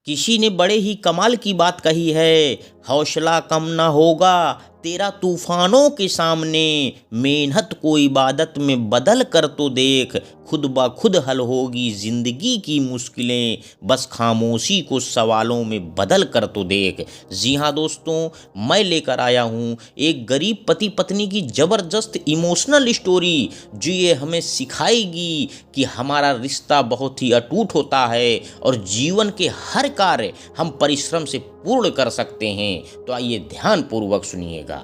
किसी ने बड़े ही कमाल की बात कही है, हौसला कम ना होगा तेरा तूफानों के सामने, मेहनत को इबादत में बदल कर तो देख, खुद ब खुद हल होगी जिंदगी की मुश्किलें, बस खामोशी को सवालों में बदल कर तो देख। जी हाँ दोस्तों, मैं लेकर आया हूँ एक गरीब पति पत्नी की ज़बरदस्त इमोशनल स्टोरी, जो ये हमें सिखाएगी कि हमारा रिश्ता बहुत ही अटूट होता है और जीवन के हर कार्य हम परिश्रम से पूर्ण कर सकते हैं। तो आइए ध्यानपूर्वक सुनिएगा।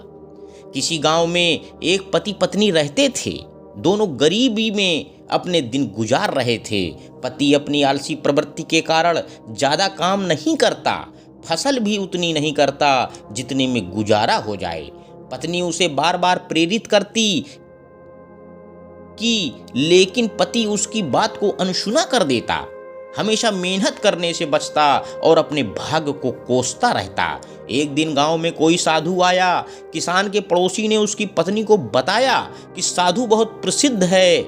किसी गांव में एक पति पत्नी रहते थे। दोनों गरीबी में अपने दिन गुजार रहे थे। पति अपनी आलसी प्रवृत्ति के कारण ज़्यादा काम नहीं करता, फसल भी उतनी नहीं करता जितने में गुजारा हो जाए। पत्नी उसे बार बार प्रेरित करती लेकिन पति उसकी बात को अनसुना कर देता। हमेशा मेहनत करने से बचता और अपने भाग्य को कोसता रहता। एक दिन गांव में कोई साधु आया। किसान के पड़ोसी ने उसकी पत्नी को बताया कि साधु बहुत प्रसिद्ध है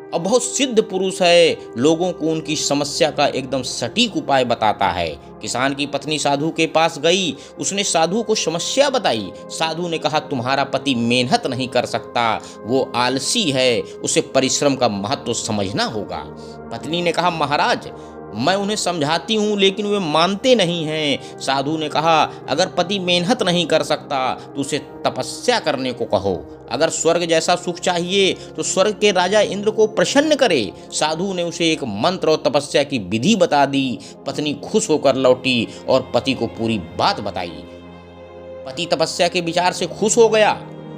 और बहुत सिद्ध पुरुष है, लोगों को उनकी समस्या का एकदम सटीक उपाय बताता है। किसान की पत्नी साधु के पास गई। उसने साधु को समस्या बताई। साधु ने कहा, तुम्हारा पति मेहनत नहीं कर सकता, वो आलसी है, उसे परिश्रम का महत्व समझना होगा। पत्नी ने कहा, महाराज मैं उन्हें समझाती हूँ लेकिन वे मानते नहीं हैं। साधु ने कहा, अगर पति मेहनत नहीं कर सकता तो उसे तपस्या करने को कहो। अगर स्वर्ग जैसा सुख चाहिए तो स्वर्ग के राजा इंद्र को प्रसन्न करे। साधु ने उसे एक मंत्र और तपस्या की विधि बता दी। पत्नी खुश होकर लौटी और पति को पूरी बात बताई। पति तपस्या के विचार से खुश हो गया।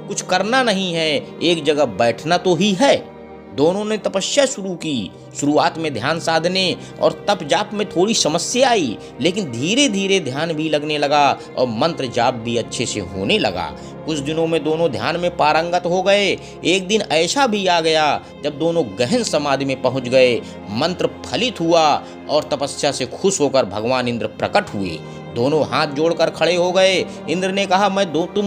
कुछ करना नहीं है, एक जगह बैठना तो ही है। दोनों ने तपस्या शुरू की। शुरुआत में ध्यान साधने और तप जाप में थोड़ी समस्या आई, लेकिन धीरे धीरे ध्यान भी लगने लगा और मंत्र जाप भी अच्छे से होने लगा। कुछ दिनों में दोनों ध्यान में पारंगत हो गए। एक दिन ऐसा भी आ गया जब दोनों गहन समाधि में पहुंच गए। मंत्र फलित हुआ और तपस्या से खुश होकर भगवान इंद्र प्रकट हुए। दोनों हाथ जोड़कर खड़े हो गए। इंद्र ने कहा, मैं तुम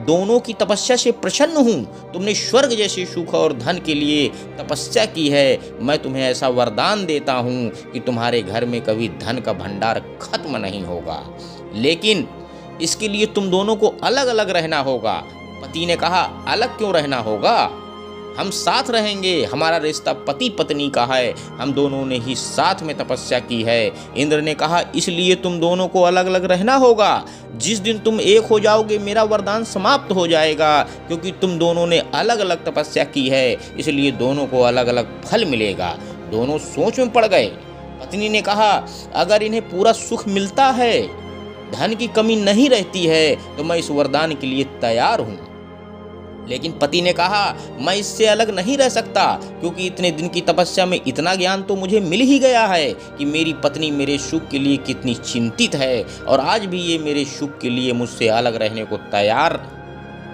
दोनों की तपस्या से प्रसन्न हूँ। तुमने स्वर्ग जैसे सुख और धन के लिए तपस्या की है। मैं तुम्हें ऐसा वरदान देता हूँ कि तुम्हारे घर में कभी धन का भंडार खत्म नहीं होगा, लेकिन इसके लिए तुम दोनों को अलग अलग रहना होगा। पति ने कहा, अलग क्यों रहना होगा, हम साथ रहेंगे। हमारा रिश्ता पति पत्नी का है, हम दोनों ने ही साथ में तपस्या की है। इंद्र ने कहा, इसलिए तुम दोनों को अलग अलग रहना होगा। जिस दिन तुम एक हो जाओगे मेरा वरदान समाप्त हो जाएगा, क्योंकि तुम दोनों ने अलग अलग तपस्या की है, इसलिए दोनों को अलग अलग फल मिलेगा। दोनों सोच में पड़ गए। पत्नी ने कहा, अगर इन्हें पूरा सुख मिलता है, धन की कमी नहीं रहती है, तो मैं इस वरदान के लिए तैयार हूँ। लेकिन पति ने कहा, मैं इससे अलग नहीं रह सकता, क्योंकि इतने दिन की तपस्या में इतना ज्ञान तो मुझे मिल ही गया है कि मेरी पत्नी मेरे सुख के लिए कितनी चिंतित है और आज भी ये मेरे सुख के लिए मुझसे अलग रहने को तैयार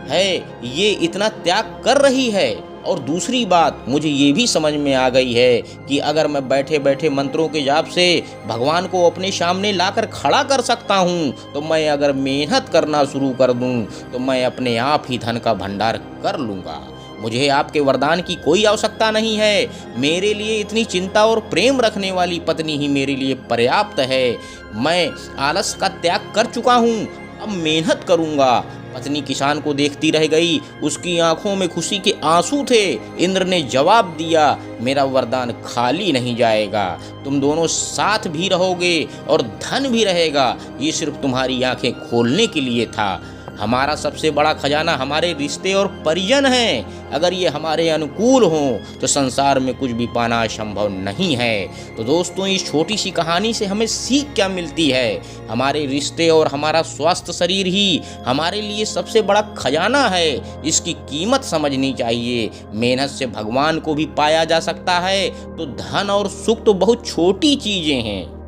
है। ये इतना त्याग कर रही है। और दूसरी बात, मुझे ये भी समझ में आ गई है कि अगर मैं बैठे बैठे मंत्रों के जाप से भगवान को अपने सामने लाकर खड़ा कर सकता हूँ, तो मैं अगर मेहनत करना शुरू कर दूँ तो मैं अपने आप ही धन का भंडार कर लूँगा। मुझे आपके वरदान की कोई आवश्यकता नहीं है। मेरे लिए इतनी चिंता और प्रेम रखने वाली पत्नी ही मेरे लिए पर्याप्त है। मैं आलस का त्याग कर चुका हूँ, अब मेहनत करूँगा। पत्नी किसान को देखती रह गई। उसकी आंखों में खुशी के आंसू थे। इंद्र ने जवाब दिया, मेरा वरदान खाली नहीं जाएगा। तुम दोनों साथ भी रहोगे और धन भी रहेगा। ये सिर्फ तुम्हारी आंखें खोलने के लिए था। हमारा सबसे बड़ा खजाना हमारे रिश्ते और परिजन हैं। अगर ये हमारे अनुकूल हों तो संसार में कुछ भी पाना संभव नहीं है। तो दोस्तों, इस छोटी सी कहानी से हमें सीख क्या मिलती है? हमारे रिश्ते और हमारा स्वस्थ शरीर ही हमारे लिए सबसे बड़ा खजाना है। इसकी कीमत समझनी चाहिए। मेहनत से भगवान को भी पाया जा सकता है, तो धन और सुख तो बहुत छोटी चीज़ें हैं।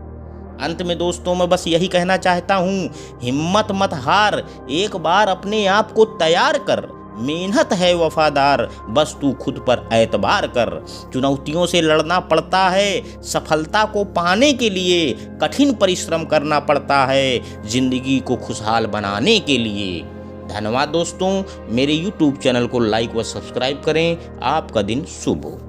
अंत में दोस्तों, मैं बस यही कहना चाहता हूँ, हिम्मत मत हार, एक बार अपने आप को तैयार कर। मेहनत है वफादार, बस तू खुद पर एतबार कर। चुनौतियों से लड़ना पड़ता है, सफलता को पाने के लिए कठिन परिश्रम करना पड़ता है, जिंदगी को खुशहाल बनाने के लिए। धन्यवाद दोस्तों। मेरे YouTube चैनल को लाइक व सब्सक्राइब करें। आपका दिन शुभ हो।